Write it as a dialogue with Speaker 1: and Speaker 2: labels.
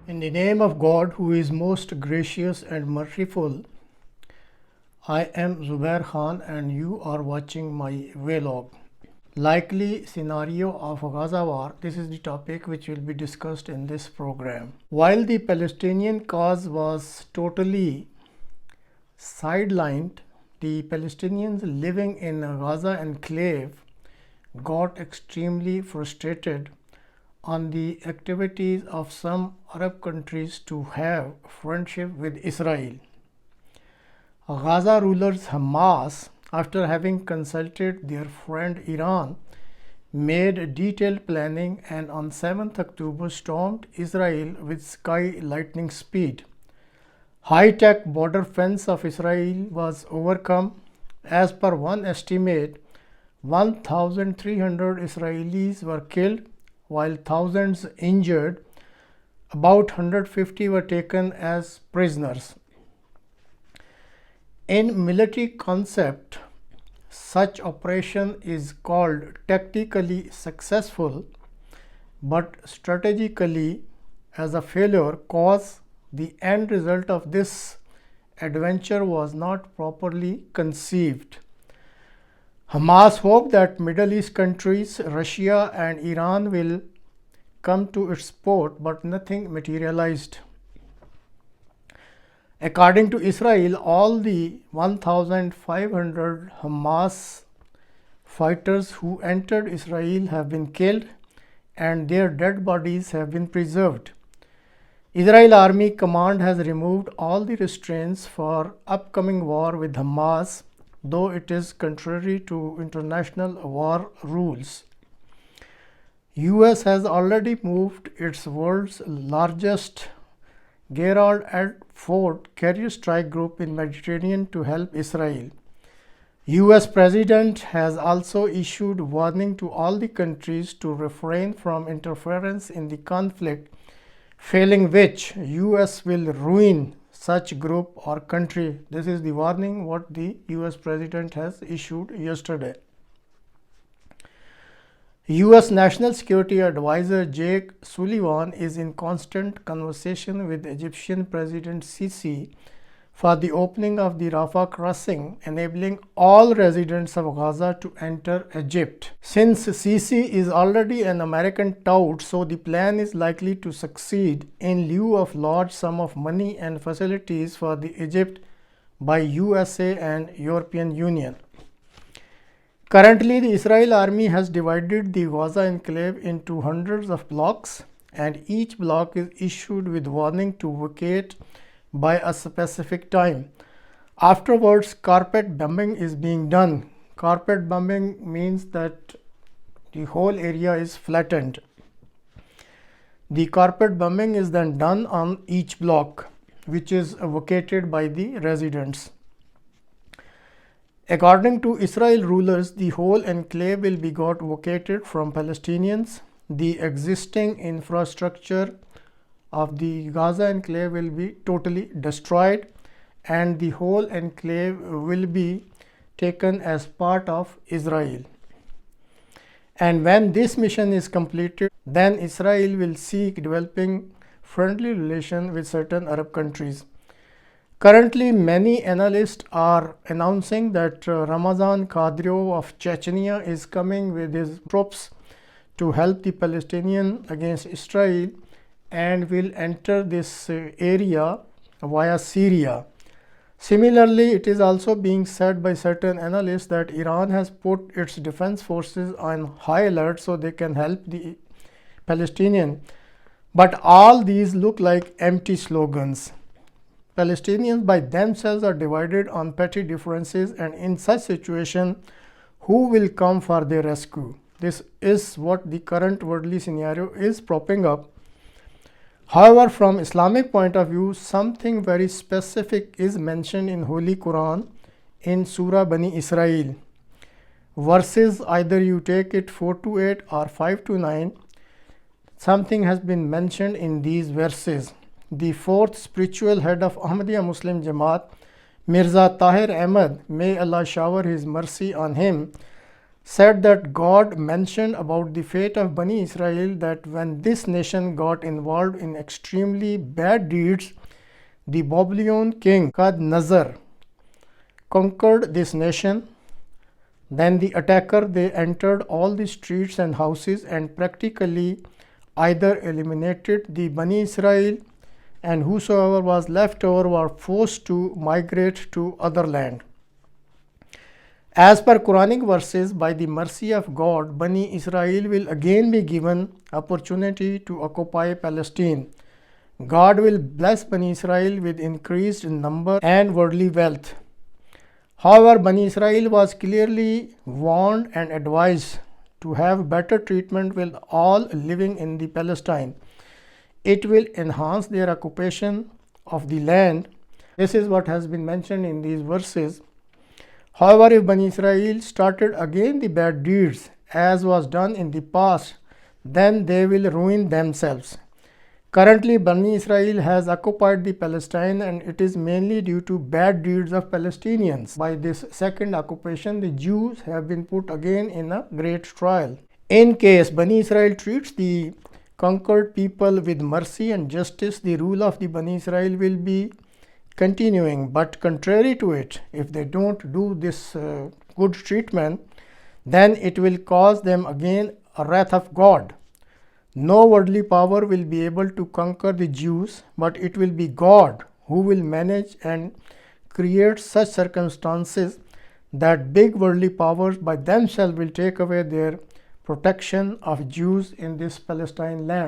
Speaker 1: In the name of God, who is most gracious and merciful, I am Zubair Khan and you are watching my vlog. Likely scenario of Gaza war, this is the topic which will be discussed in this program. While the Palestinian cause was totally sidelined, the Palestinians living in Gaza enclave got extremely frustrated on the activities of some Arab countries to have friendship with Israel. Gaza rulers Hamas, after having consulted their friend Iran, made detailed planning and on 7th October stormed Israel with sky lightning speed. High-tech border fence of Israel was overcome. As per one estimate, 1,300 Israelis were killed while thousands injured. About 150 were taken as prisoners. In military concept, such operation is called tactically successful, but strategically as a failure, cause the end result of this adventure was not properly conceived. Hamas hoped that Middle East countries, Russia and Iran will come to its support, but nothing materialized. According to Israel, all the 1,500 Hamas fighters who entered Israel have been killed and their dead bodies have been preserved. Israel Army Command has removed all the restraints for upcoming war with Hamas, though it is contrary to international war rules. US has already moved its world's largest Gerald-Ford carrier strike group in Mediterranean to help Israel. US President has also issued warning to all the countries to refrain from interference in the conflict, failing which US will ruin such group or country. This is the warning what the US President has issued yesterday. US National Security Advisor Jake Sullivan is in constant conversation with Egyptian President Sisi for the opening of the Rafah crossing, enabling all residents of Gaza to enter Egypt. Since Sisi is already an American tout, so the plan is likely to succeed in lieu of large sum of money and facilities for the Egypt by USA and European Union. Currently, the Israel army has divided the Gaza enclave into hundreds of blocks, and each block is issued with warning to vacate by a specific time. Afterwards, carpet bombing is being done. Carpet bombing means that the whole area is flattened. The carpet bombing is then done on each block, which is vacated by the residents. According to Israel rulers, the whole enclave will be got vacated from Palestinians. The existing infrastructure of the Gaza enclave will be totally destroyed and the whole enclave will be taken as part of Israel. And when this mission is completed, then Israel will seek developing friendly relations with certain Arab countries. Currently, many analysts are announcing that Ramazan Kadyrov of Chechnya is coming with his troops to help the Palestinians against Israel and will enter this area via Syria. Similarly, it is also being said by certain analysts that Iran has put its defense forces on high alert so they can help the Palestinians. But all these look like empty slogans. Palestinians by themselves are divided on petty differences, and in such situation, who will come for their rescue? This is what the current worldly scenario is propping up. However, from Islamic point of view, something very specific is mentioned in Holy Quran in Surah Bani Israel. Verses, either you take it 4 to 8 or 5 to 9, something has been mentioned in these verses. The fourth spiritual head of Ahmadiyya Muslim Jamaat, Mirza Tahir Ahmad, may Allah shower his mercy on him, said that God mentioned about the fate of Bani Israel that when this nation got involved in extremely bad deeds, the Babylonian king Nebuchadnezzar conquered this nation. Then the attacker, they entered all the streets and houses and practically either eliminated the Bani Israel, and whosoever was left over were forced to migrate to other land. As per Quranic verses, by the mercy of God, Bani Israel will again be given opportunity to occupy Palestine. God will bless Bani Israel with increased number and worldly wealth. However, Bani Israel was clearly warned and advised to have better treatment with all living in the Palestine. It will enhance their occupation of the land. This is what has been mentioned in these verses. However, if Bani Israel started again the bad deeds as was done in the past, then they will ruin themselves. Currently, Bani Israel has occupied the Palestine, and it is mainly due to bad deeds of Palestinians. By this second occupation, the Jews have been put again in a great trial. In case Bani Israel treats the conquered people with mercy and justice, the rule of the Bani Israel will be continuing. But contrary to it, if they don't do this good treatment, then it will cause them again a wrath of God. No worldly power will be able to conquer the Jews, but it will be God who will manage and create such circumstances that big worldly powers by themselves will take away their protection of Jews in this Palestine land.